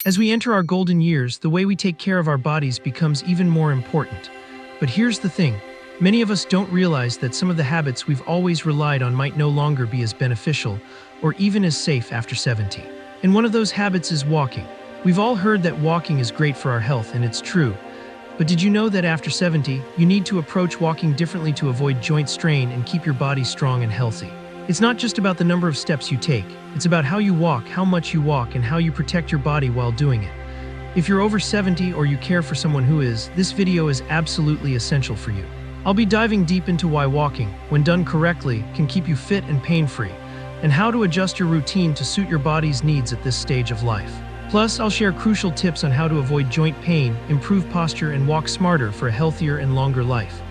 As we enter our golden years, the way we take care of our bodies becomes even more important. But here's the thing, many of us don't realize that some of the habits we've always relied on might no longer be as beneficial or even as safe after 70. And one of those habits is walking. We've all heard that walking is great for our health, and it's true. But did you know that after 70, you need to approach walking differently to avoid joint strain and keep your body strong and healthy? It's not just about the number of steps you take, it's about how you walk, how much you walk, and how you protect your body while doing it. If you're over 70 or you care for someone who is, this video is absolutely essential for you. I'll be diving deep into why walking, when done correctly, can keep you fit and pain-free, and how to adjust your routine to suit your body's needs at this stage of life. Plus, I'll share crucial tips on how to avoid joint pain, improve posture, and walk smarter for a healthier and longer life.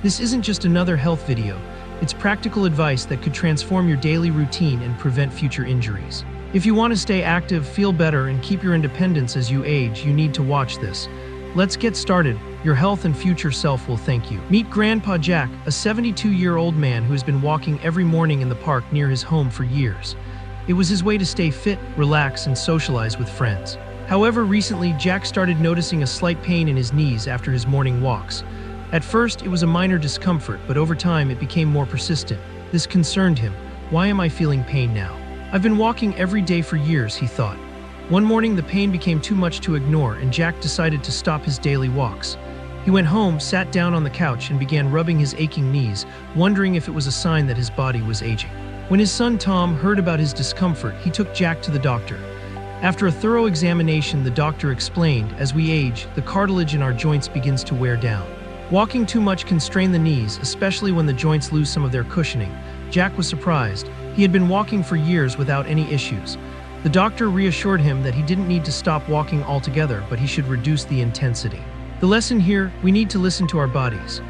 This isn't just another health video. It's practical advice that could transform your daily routine and prevent future injuries. If you want to stay active, feel better, and keep your independence as you age, you need to watch this. Let's get started. Your health and future self will thank you. Meet Grandpa Jack, a 72-year-old man who has been walking every morning in the park near his home for years. It was his way to stay fit, relax, and socialize with friends. However, recently, Jack started noticing a slight pain in his knees after his morning walks. At first, it was a minor discomfort, but over time it became more persistent. This concerned him. Why am I feeling pain now? I've been walking every day for years, he thought. One morning, the pain became too much to ignore, and Jack decided to stop his daily walks. He went home, sat down on the couch, and began rubbing his aching knees, wondering if it was a sign that his body was aging. When his son Tom heard about his discomfort, he took Jack to the doctor. After a thorough examination, the doctor explained, as we age, the cartilage in our joints begins to wear down. Walking too much can strain the knees, especially when the joints lose some of their cushioning. Jack was surprised. He had been walking for years without any issues. The doctor reassured him that he didn't need to stop walking altogether, but he should reduce the intensity. The lesson here, we need to listen to our bodies.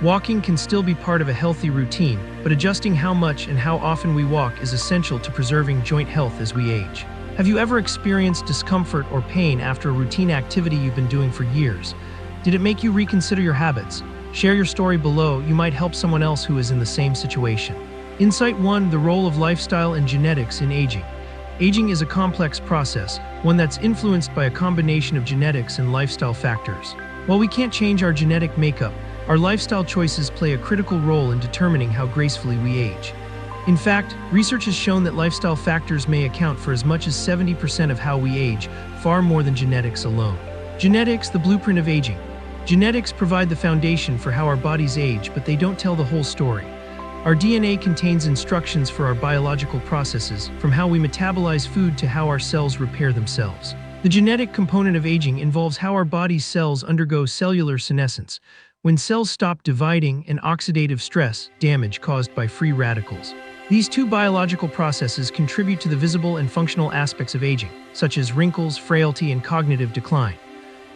Walking can still be part of a healthy routine, but adjusting how much and how often we walk is essential to preserving joint health as we age. Have you ever experienced discomfort or pain after a routine activity you've been doing for years? Did it make you reconsider your habits? Share your story below. You might help someone else who is in the same situation. Insight 1: The role of lifestyle and genetics in aging. Aging is a complex process, one that's influenced by a combination of genetics and lifestyle factors. While we can't change our genetic makeup, our lifestyle choices play a critical role in determining how gracefully we age. In fact, research has shown that lifestyle factors may account for as much as 70% of how we age, far more than genetics alone. Genetics, the blueprint of aging. Genetics provide the foundation for how our bodies age, but they don't tell the whole story. Our DNA contains instructions for our biological processes, from how we metabolize food to how our cells repair themselves. The genetic component of aging involves how our body's cells undergo cellular senescence, when cells stop dividing, and oxidative stress, damage caused by free radicals. These two biological processes contribute to the visible and functional aspects of aging, such as wrinkles, frailty, and cognitive decline.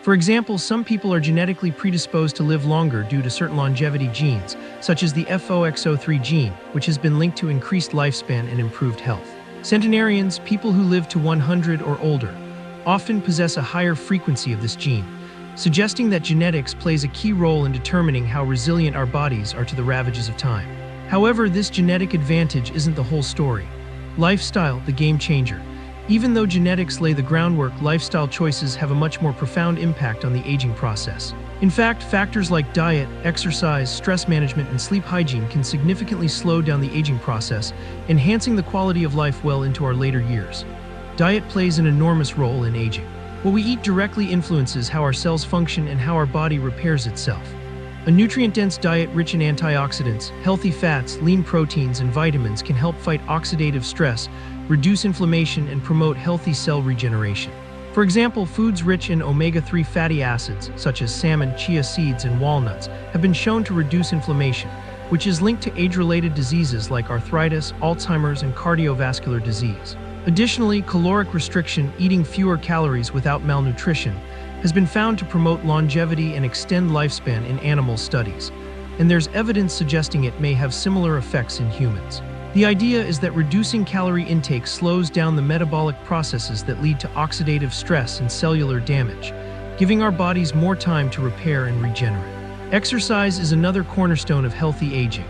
For example, some people are genetically predisposed to live longer due to certain longevity genes, such as the FOXO3 gene, which has been linked to increased lifespan and improved health. Centenarians, people who live to 100 or older, often possess a higher frequency of this gene, suggesting that genetics plays a key role in determining how resilient our bodies are to the ravages of time. However, this genetic advantage isn't the whole story. Lifestyle, the game changer. Even though genetics lay the groundwork, lifestyle choices have a much more profound impact on the aging process. In fact, factors like diet, exercise, stress management, and sleep hygiene can significantly slow down the aging process, enhancing the quality of life well into our later years. Diet plays an enormous role in aging. What we eat directly influences how our cells function and how our body repairs itself. A nutrient-dense diet rich in antioxidants, healthy fats, lean proteins, and vitamins can help fight oxidative stress, reduce inflammation, and promote healthy cell regeneration. For example, foods rich in omega-3 fatty acids, such as salmon, chia seeds, and walnuts, have been shown to reduce inflammation, which is linked to age-related diseases like arthritis, Alzheimer's, and cardiovascular disease. Additionally, caloric restriction, eating fewer calories without malnutrition, has been found to promote longevity and extend lifespan in animal studies, and there's evidence suggesting it may have similar effects in humans. The idea is that reducing calorie intake slows down the metabolic processes that lead to oxidative stress and cellular damage, giving our bodies more time to repair and regenerate. Exercise is another cornerstone of healthy aging.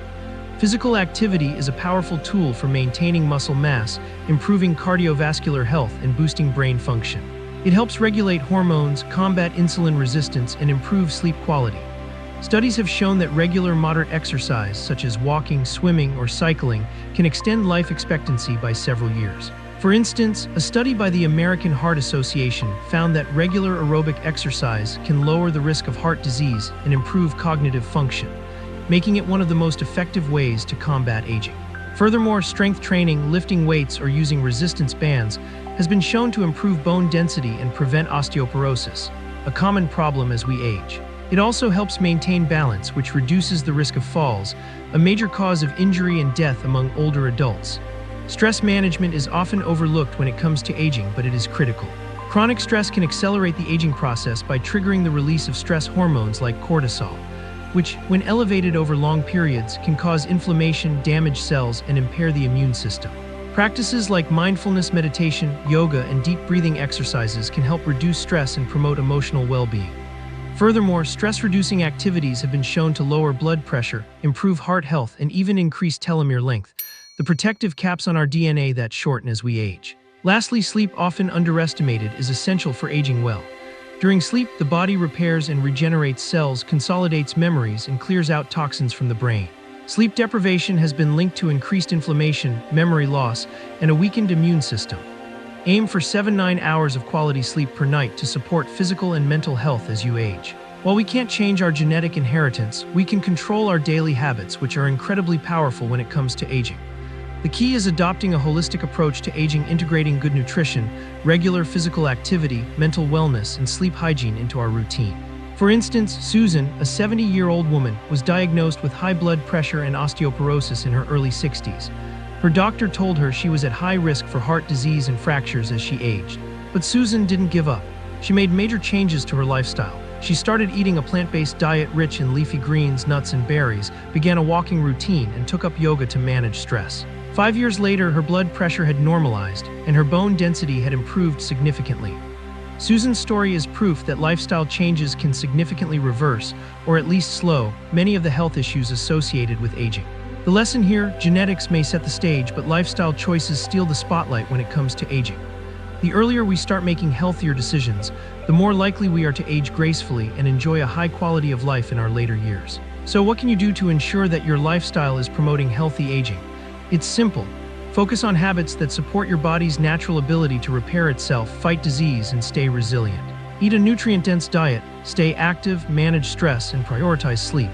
Physical activity is a powerful tool for maintaining muscle mass, improving cardiovascular health, and boosting brain function. It helps regulate hormones, combat insulin resistance, and improve sleep quality. Studies have shown that regular moderate exercise, such as walking, swimming, or cycling, can extend life expectancy by several years. For instance, a study by the American Heart Association found that regular aerobic exercise can lower the risk of heart disease and improve cognitive function, making it one of the most effective ways to combat aging. Furthermore, strength training, lifting weights, or using resistance bands has been shown to improve bone density and prevent osteoporosis, a common problem as we age. It also helps maintain balance, which reduces the risk of falls, a major cause of injury and death among older adults. Stress management is often overlooked when it comes to aging, but it is critical. Chronic stress can accelerate the aging process by triggering the release of stress hormones like cortisol, which, when elevated over long periods, can cause inflammation, damage cells, and impair the immune system. Practices like mindfulness meditation, yoga, and deep breathing exercises can help reduce stress and promote emotional well-being. Furthermore, stress-reducing activities have been shown to lower blood pressure, improve heart health, and even increase telomere length, the protective caps on our DNA that shorten as we age. Lastly, sleep, often underestimated, is essential for aging well. During sleep, the body repairs and regenerates cells, consolidates memories, and clears out toxins from the brain. Sleep deprivation has been linked to increased inflammation, memory loss, and a weakened immune system. Aim for 7-9 hours of quality sleep per night to support physical and mental health as you age. While we can't change our genetic inheritance, we can control our daily habits, which are incredibly powerful when it comes to aging. The key is adopting a holistic approach to aging, integrating good nutrition, regular physical activity, mental wellness, and sleep hygiene into our routine. For instance, Susan, a 70-year-old woman, was diagnosed with high blood pressure and osteoporosis in her early 60s. Her doctor told her she was at high risk for heart disease and fractures as she aged. But Susan didn't give up. She made major changes to her lifestyle. She started eating a plant-based diet rich in leafy greens, nuts, and berries, began a walking routine, and took up yoga to manage stress. 5 years later, her blood pressure had normalized, and her bone density had improved significantly. Susan's story is proof that lifestyle changes can significantly reverse, or at least slow, many of the health issues associated with aging. The lesson here: genetics may set the stage, but lifestyle choices steal the spotlight when it comes to aging. The earlier we start making healthier decisions, the more likely we are to age gracefully and enjoy a high quality of life in our later years. So what can you do to ensure that your lifestyle is promoting healthy aging? It's simple. Focus on habits that support your body's natural ability to repair itself, fight disease, and stay resilient. Eat a nutrient-dense diet, stay active, manage stress, and prioritize sleep.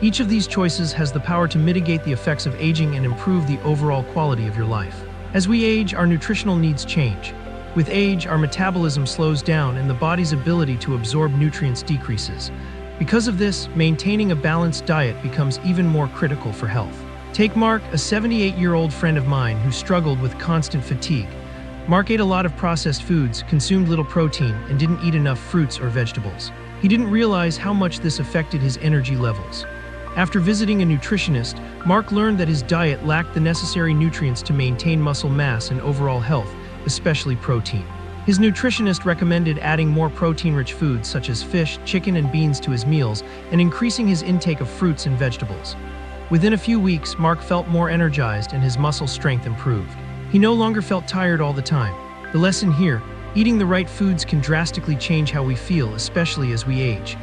Each of these choices has the power to mitigate the effects of aging and improve the overall quality of your life. As we age, our nutritional needs change. With age, our metabolism slows down and the body's ability to absorb nutrients decreases. Because of this, maintaining a balanced diet becomes even more critical for health. Take Mark, a 78-year-old friend of mine who struggled with constant fatigue. Mark ate a lot of processed foods, consumed little protein, and didn't eat enough fruits or vegetables. He didn't realize how much this affected his energy levels. After visiting a nutritionist, Mark learned that his diet lacked the necessary nutrients to maintain muscle mass and overall health, especially protein. His nutritionist recommended adding more protein-rich foods such as fish, chicken, and beans to his meals, and increasing his intake of fruits and vegetables. Within a few weeks, Mark felt more energized and his muscle strength improved. He no longer felt tired all the time. The lesson here: eating the right foods can drastically change how we feel, especially as we age.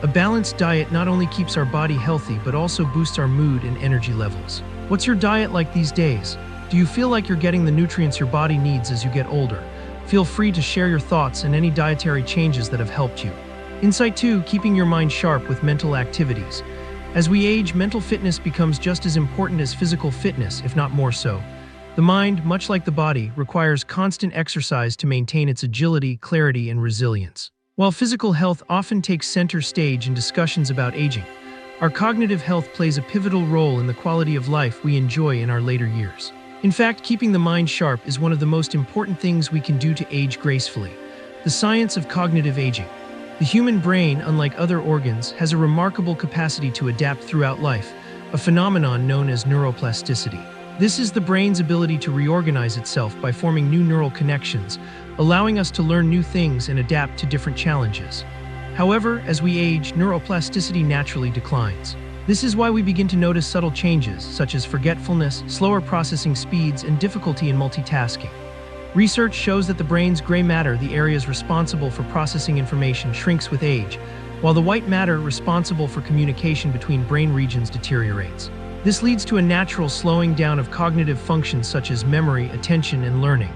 A balanced diet not only keeps our body healthy but also boosts our mood and energy levels. What's your diet like these days? Do you feel like you're getting the nutrients your body needs as you get older? Feel free to share your thoughts and any dietary changes that have helped you. Insight 2: keeping your mind sharp with mental activities. As we age, mental fitness becomes just as important as physical fitness, if not more so. The mind, much like the body, requires constant exercise to maintain its agility, clarity, and resilience. While physical health often takes center stage in discussions about aging, our cognitive health plays a pivotal role in the quality of life we enjoy in our later years. In fact, keeping the mind sharp is one of the most important things we can do to age gracefully. The science of cognitive aging. The human brain, unlike other organs, has a remarkable capacity to adapt throughout life, a phenomenon known as neuroplasticity. This is the brain's ability to reorganize itself by forming new neural connections, allowing us to learn new things and adapt to different challenges. However, as we age, neuroplasticity naturally declines. This is why we begin to notice subtle changes, such as forgetfulness, slower processing speeds, and difficulty in multitasking. Research shows that the brain's gray matter, the areas responsible for processing information, shrinks with age, while the white matter responsible for communication between brain regions deteriorates. This leads to a natural slowing down of cognitive functions such as memory, attention, and learning.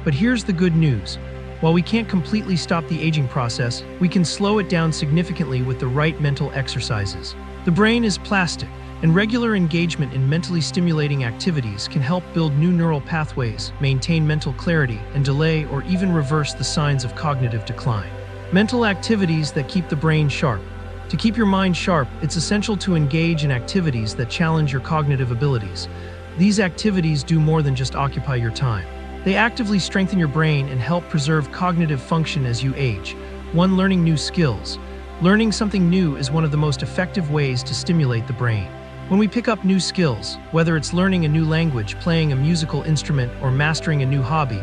But here's the good news. While we can't completely stop the aging process, we can slow it down significantly with the right mental exercises. The brain is plastic, and regular engagement in mentally stimulating activities can help build new neural pathways, maintain mental clarity, and delay or even reverse the signs of cognitive decline. Mental activities that keep the brain sharp. To keep your mind sharp, it's essential to engage in activities that challenge your cognitive abilities. These activities do more than just occupy your time. They actively strengthen your brain and help preserve cognitive function as you age. 1. Learning new skills. Learning something new is one of the most effective ways to stimulate the brain. When we pick up new skills, whether it's learning a new language, playing a musical instrument, or mastering a new hobby,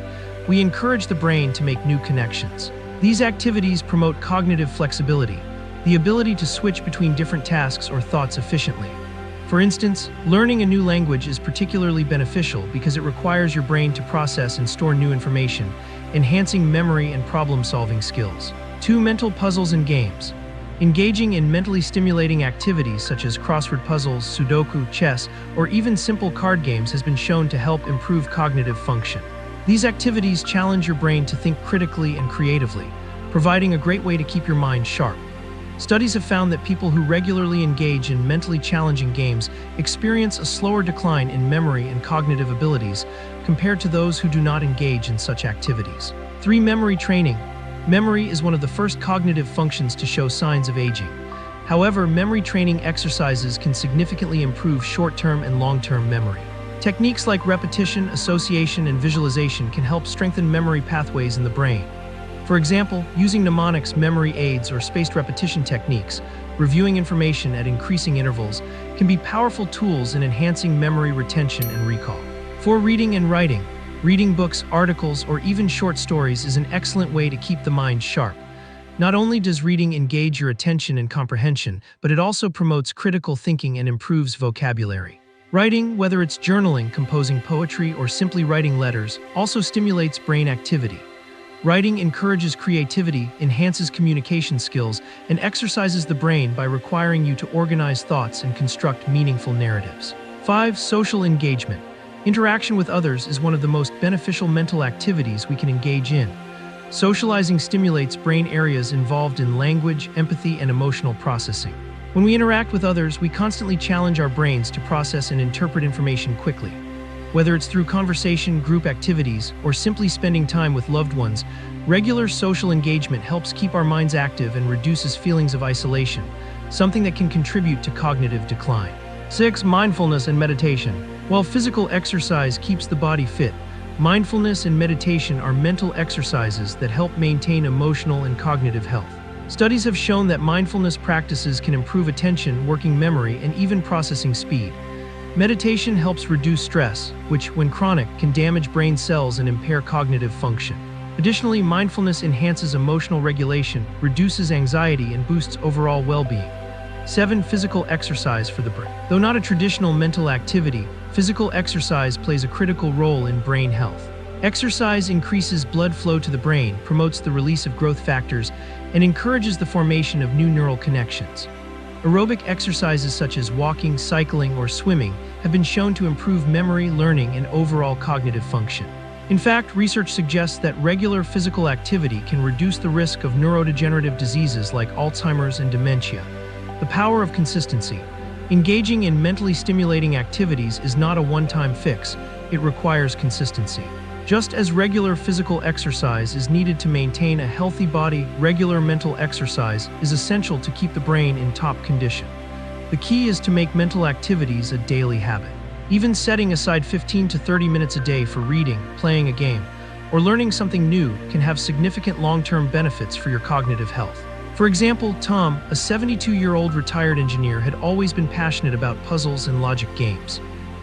we encourage the brain to make new connections. These activities promote cognitive flexibility, the ability to switch between different tasks or thoughts efficiently. For instance, learning a new language is particularly beneficial because it requires your brain to process and store new information, enhancing memory and problem-solving skills. 2. Mental puzzles and games. Engaging in mentally stimulating activities such as crossword puzzles, Sudoku, chess, or even simple card games has been shown to help improve cognitive function. These activities challenge your brain to think critically and creatively, providing a great way to keep your mind sharp. Studies have found that people who regularly engage in mentally challenging games experience a slower decline in memory and cognitive abilities compared to those who do not engage in such activities. 3. Memory training. Memory is one of the first cognitive functions to show signs of aging. However, memory training exercises can significantly improve short-term and long-term memory. Techniques like repetition, association, and visualization can help strengthen memory pathways in the brain. For example, using mnemonics, memory aids, or spaced repetition techniques, reviewing information at increasing intervals, can be powerful tools in enhancing memory retention and recall. 4. Reading and writing. Reading books, articles, or even short stories is an excellent way to keep the mind sharp. Not only does reading engage your attention and comprehension, but it also promotes critical thinking and improves vocabulary. Writing, whether it's journaling, composing poetry, or simply writing letters, also stimulates brain activity. Writing encourages creativity, enhances communication skills, and exercises the brain by requiring you to organize thoughts and construct meaningful narratives. 5. Social engagement. Interaction with others is one of the most beneficial mental activities we can engage in. Socializing stimulates brain areas involved in language, empathy, and emotional processing. When we interact with others, we constantly challenge our brains to process and interpret information quickly. Whether it's through conversation, group activities, or simply spending time with loved ones, regular social engagement helps keep our minds active and reduces feelings of isolation, something that can contribute to cognitive decline. 6. Mindfulness and meditation. While physical exercise keeps the body fit, mindfulness and meditation are mental exercises that help maintain emotional and cognitive health. Studies have shown that mindfulness practices can improve attention, working memory, and even processing speed. Meditation helps reduce stress, which, when chronic, can damage brain cells and impair cognitive function. Additionally, mindfulness enhances emotional regulation, reduces anxiety, and boosts overall well-being. 7. Physical exercise for the brain. Though not a traditional mental activity, physical exercise plays a critical role in brain health. Exercise increases blood flow to the brain, promotes the release of growth factors, and encourages the formation of new neural connections. Aerobic exercises such as walking, cycling, or swimming have been shown to improve memory, learning, and overall cognitive function. In fact, research suggests that regular physical activity can reduce the risk of neurodegenerative diseases like Alzheimer's and dementia. The power of consistency. Engaging in mentally stimulating activities is not a one-time fix. It requires consistency. Just as regular physical exercise is needed to maintain a healthy body, regular mental exercise is essential to keep the brain in top condition. The key is to make mental activities a daily habit. Even setting aside 15 to 30 minutes a day for reading, playing a game, or learning something new can have significant long-term benefits for your cognitive health. For example, Tom, a 72-year-old retired engineer, had always been passionate about puzzles and logic games.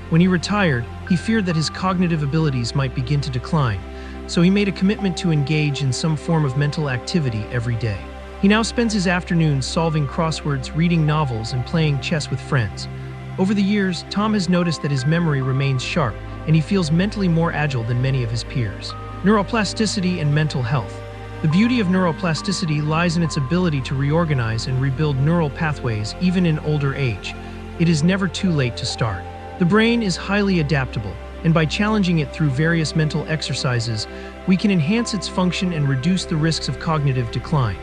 When he retired, he feared that his cognitive abilities might begin to decline, so he made a commitment to engage in some form of mental activity every day. He now spends his afternoons solving crosswords, reading novels, and playing chess with friends. Over the years, Tom has noticed that his memory remains sharp, and he feels mentally more agile than many of his peers. Neuroplasticity and mental health. The beauty of neuroplasticity lies in its ability to reorganize and rebuild neural pathways even in older age. It is never too late to start. The brain is highly adaptable, and by challenging it through various mental exercises, we can enhance its function and reduce the risks of cognitive decline.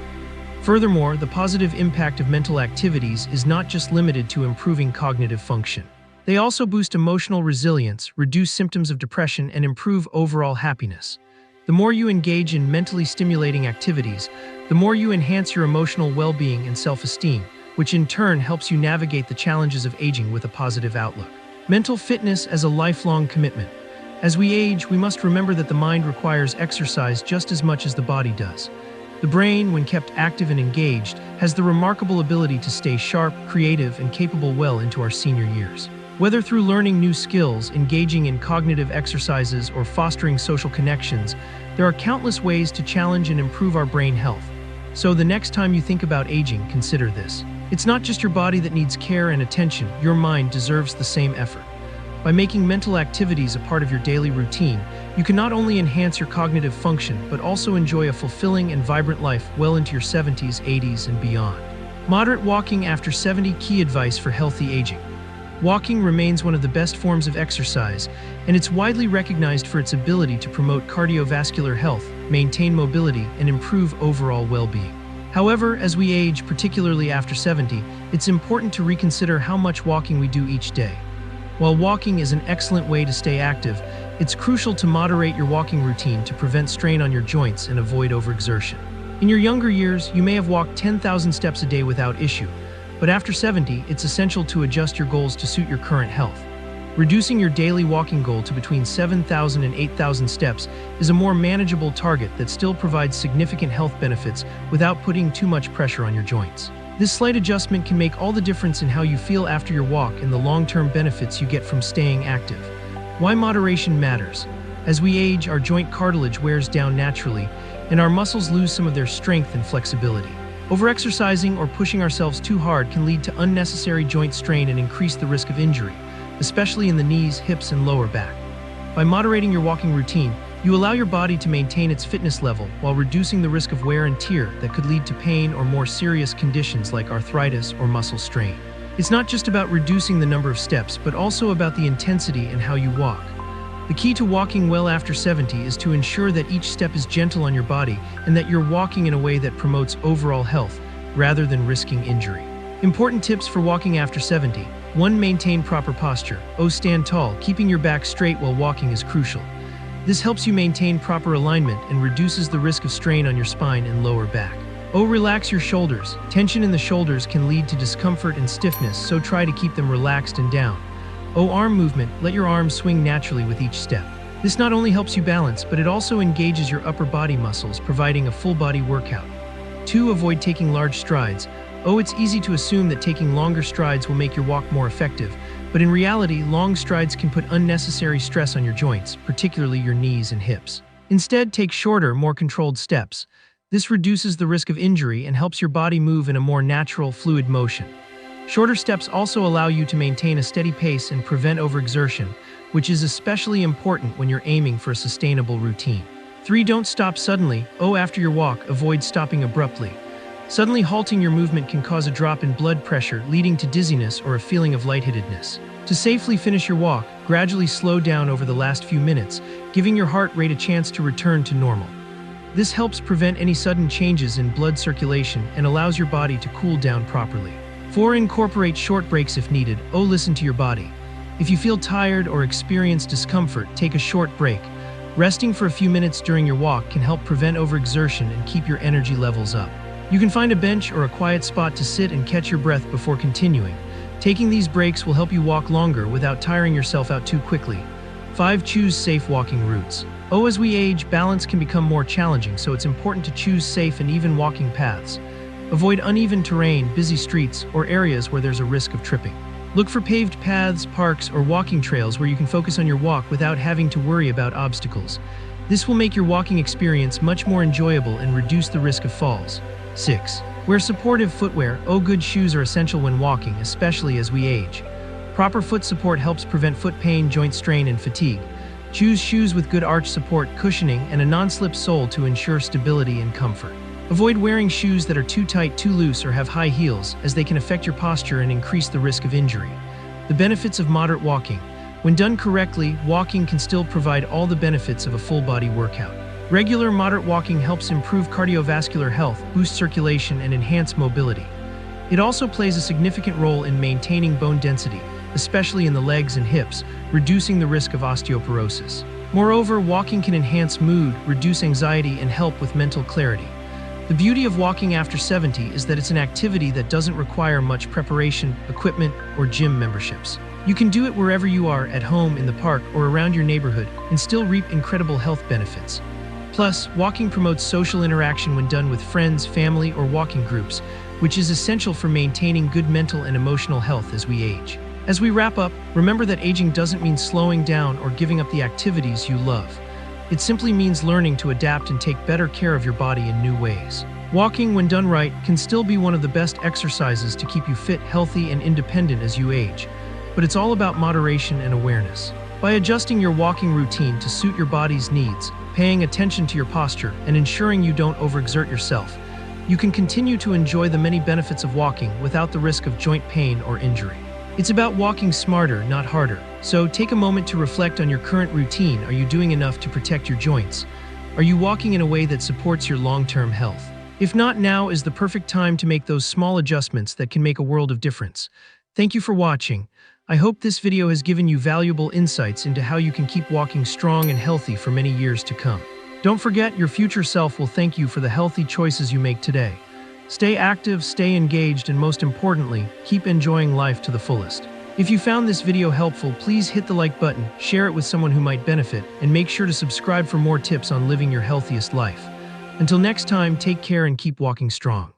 Furthermore, the positive impact of mental activities is not just limited to improving cognitive function. They also boost emotional resilience, reduce symptoms of depression, and improve overall happiness. The more you engage in mentally stimulating activities, the more you enhance your emotional well-being and self-esteem, which in turn helps you navigate the challenges of aging with a positive outlook. Mental fitness as a lifelong commitment. As we age, we must remember that the mind requires exercise just as much as the body does. The brain, when kept active and engaged, has the remarkable ability to stay sharp, creative, and capable well into our senior years. Whether through learning new skills, engaging in cognitive exercises, or fostering social connections, there are countless ways to challenge and improve our brain health. So the next time you think about aging, consider this. It's not just your body that needs care and attention, your mind deserves the same effort. By making mental activities a part of your daily routine, you can not only enhance your cognitive function, but also enjoy a fulfilling and vibrant life well into your 70s, 80s, and beyond. Moderate walking after 70. Key advice for healthy aging. Walking remains one of the best forms of exercise, and it's widely recognized for its ability to promote cardiovascular health, maintain mobility, and improve overall well-being. However, as we age, particularly after 70, it's important to reconsider how much walking we do each day. While walking is an excellent way to stay active, it's crucial to moderate your walking routine to prevent strain on your joints and avoid overexertion. In your younger years, you may have walked 10,000 steps a day without issue, but after 70, it's essential to adjust your goals to suit your current health. Reducing your daily walking goal to between 7,000 and 8,000 steps is a more manageable target that still provides significant health benefits without putting too much pressure on your joints. This slight adjustment can make all the difference in how you feel after your walk and the long-term benefits you get from staying active. Why moderation matters. As we age, our joint cartilage wears down naturally, and our muscles lose some of their strength and flexibility. Overexercising or pushing ourselves too hard can lead to unnecessary joint strain and increase the risk of injury, especially in the knees, hips, and lower back. By moderating your walking routine, you allow your body to maintain its fitness level while reducing the risk of wear and tear that could lead to pain or more serious conditions like arthritis or muscle strain. It's not just about reducing the number of steps, but also about the intensity and how you walk. The key to walking well after 70 is to ensure that each step is gentle on your body and that you're walking in a way that promotes overall health rather than risking injury. Important tips for walking after 70. 1. Maintain proper posture. Stand tall. Keeping your back straight while walking is crucial. This helps you maintain proper alignment and reduces the risk of strain on your spine and lower back. Relax your shoulders. Tension in the shoulders can lead to discomfort and stiffness, so try to keep them relaxed and down. Arm movement. Let your arms swing naturally with each step. This not only helps you balance, but it also engages your upper body muscles, providing a full body workout. 2. Avoid taking large strides. It's easy to assume that taking longer strides will make your walk more effective, but in reality, long strides can put unnecessary stress on your joints, particularly your knees and hips. Instead, take shorter, more controlled steps. This reduces the risk of injury and helps your body move in a more natural, fluid motion. Shorter steps also allow you to maintain a steady pace and prevent overexertion, which is especially important when you're aiming for a sustainable routine. 3. Don't stop suddenly. After your walk, avoid stopping abruptly. Suddenly halting your movement can cause a drop in blood pressure, leading to dizziness or a feeling of lightheadedness. To safely finish your walk, gradually slow down over the last few minutes, giving your heart rate a chance to return to normal. This helps prevent any sudden changes in blood circulation and allows your body to cool down properly. 4. Incorporate short breaks if needed. Listen to your body. If you feel tired or experience discomfort, take a short break. Resting for a few minutes during your walk can help prevent overexertion and keep your energy levels up. You can find a bench or a quiet spot to sit and catch your breath before continuing. Taking these breaks will help you walk longer without tiring yourself out too quickly. 5. Choose safe walking routes. As we age, balance can become more challenging, so it's important to choose safe and even walking paths. Avoid uneven terrain, busy streets, or areas where there's a risk of tripping. Look for paved paths, parks, or walking trails where you can focus on your walk without having to worry about obstacles. This will make your walking experience much more enjoyable and reduce the risk of falls. 6. Wear supportive footwear. Good shoes are essential when walking, especially as we age. Proper foot support helps prevent foot pain, joint strain, and fatigue. Choose shoes with good arch support, cushioning, and a non-slip sole to ensure stability and comfort. Avoid wearing shoes that are too tight, too loose, or have high heels, as they can affect your posture and increase the risk of injury. The benefits of moderate walking. When done correctly, walking can still provide all the benefits of a full-body workout. Regular moderate walking helps improve cardiovascular health, boost circulation, and enhance mobility. It also plays a significant role in maintaining bone density, especially in the legs and hips, reducing the risk of osteoporosis. Moreover, walking can enhance mood, reduce anxiety, and help with mental clarity. The beauty of walking after 70 is that it's an activity that doesn't require much preparation, equipment, or gym memberships. You can do it wherever you are, at home, in the park, or around your neighborhood, and still reap incredible health benefits. Plus, walking promotes social interaction when done with friends, family, or walking groups, which is essential for maintaining good mental and emotional health as we age. As we wrap up, remember that aging doesn't mean slowing down or giving up the activities you love. It simply means learning to adapt and take better care of your body in new ways. Walking, when done right, can still be one of the best exercises to keep you fit, healthy, and independent as you age. But it's all about moderation and awareness. By adjusting your walking routine to suit your body's needs, paying attention to your posture, and ensuring you don't overexert yourself, you can continue to enjoy the many benefits of walking without the risk of joint pain or injury. It's about walking smarter, not harder. So take a moment to reflect on your current routine. Are you doing enough to protect your joints? Are you walking in a way that supports your long-term health? If not, now is the perfect time to make those small adjustments that can make a world of difference. Thank you for watching. I hope this video has given you valuable insights into how you can keep walking strong and healthy for many years to come. Don't forget, your future self will thank you for the healthy choices you make today. Stay active, stay engaged, and most importantly, keep enjoying life to the fullest. If you found this video helpful, please hit the like button, share it with someone who might benefit, and make sure to subscribe for more tips on living your healthiest life. Until next time, take care and keep walking strong.